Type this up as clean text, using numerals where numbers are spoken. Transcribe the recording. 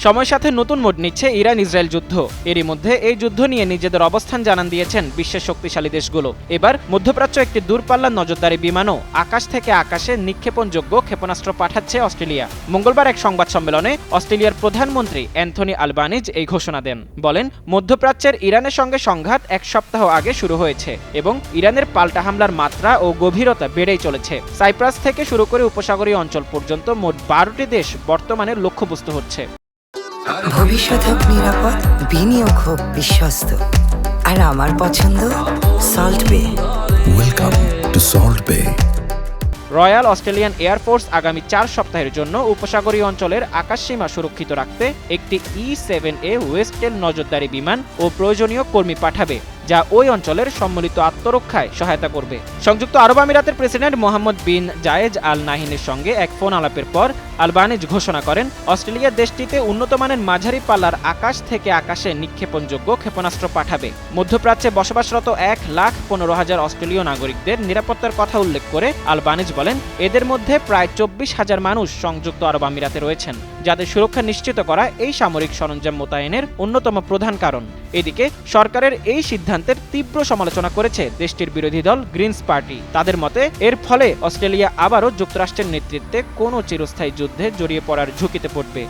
সময়ের সাথে নতুন মোড় নিচ্ছে ইরান ইসরায়েল যুদ্ধ। এরই মধ্যে এই যুদ্ধ নিয়ে নিজেদের অবস্থান জানান দিয়েছেন বিশ্বের শক্তিশালী দেশগুলো। এবার মধ্যপ্রাচ্য একটি দূরপাল্লার নজরদারি বিমানও আকাশ থেকে আকাশে নিক্ষেপণযোগ্য ক্ষেপণাস্ত্র পাঠাচ্ছে অস্ট্রেলিয়া। মঙ্গলবার এক সংবাদ সম্মেলনে অস্ট্রেলিয়ার প্রধানমন্ত্রী অ্যান্থনি আলবানিজ এই ঘোষণা দেন। বলেন, মধ্যপ্রাচ্যের ইরানের সঙ্গে সংঘাত এক সপ্তাহ আগে শুরু হয়েছে এবং ইরানের পাল্টা হামলার মাত্রা ও গভীরতা বেড়েই চলেছে। সাইপ্রাস থেকে শুরু করে উপসাগরীয় অঞ্চল পর্যন্ত মোট 12টি দেশ বর্তমানে লক্ষ্যবস্তু হচ্ছে। ভবিষ্যৎ হোক নিরাপদ, বিনিয়োগ হোক বিশ্বস্ত, আর আমার পছন্দ সল্ট বে। ওয়েলকাম টু সল্ট বে। রয়্যাল অস্ট্রেলিয়ান এয়ারফোর্স আগামী 4 সপ্তাহের জন্য উপসাগরীয় অঞ্চলের আকাশসীমা সুরক্ষিত রাখতে একটি E-7A ওয়েস্টেল নজরদারি বিমান ও প্রয়োজনীয় কর্মী পাঠাবে, যা ওই অঞ্চলের সম্মিলিত আত্মরক্ষায় সহায়তা করবে। সংযুক্ত আরব আমিরাতের প্রেসিডেন্ট মোহাম্মদ বিন জায়েদ আল নাহিনের সঙ্গে এক ফোন আলাপের পর আলবানিজ ঘোষণা করেন, অস্ট্রেলিয়া দেশটিতে উন্নতমানের মাঝারি পাল্লার আকাশ থেকে আকাশে নিক্ষেপণযোগ্য ক্ষেপণাস্ত্র পাঠাবে। মধ্যপ্রাচ্যে বসবাসরত 1,15,000 অস্ট্রেলীয় নাগরিকদের নিরাপত্তার কথা উল্লেখ করে আলবানিজ বলেন, এদের মধ্যে প্রায় 24,000 মানুষ সংযুক্ত আরব আমিরাতে রয়েছেন, যাদের সুরক্ষা নিশ্চিত করা এই সামরিক সরঞ্জাম মোতায়েনের অন্যতম প্রধান কারণ। এদিকে সরকারের এই সিদ্ধান্তের তীব্র সমালোচনা করেছে দেশটির বিরোধী দল গ্রিনস পার্টি। তাদের মতে এর ফলে অস্ট্রেলিয়া আবারও যুক্তরাষ্ট্রের নেতৃত্বে কোনো চিরস্থায়ী যুদ্ধে জড়িয়ে পড়ার ঝুঁকিতে পড়বে।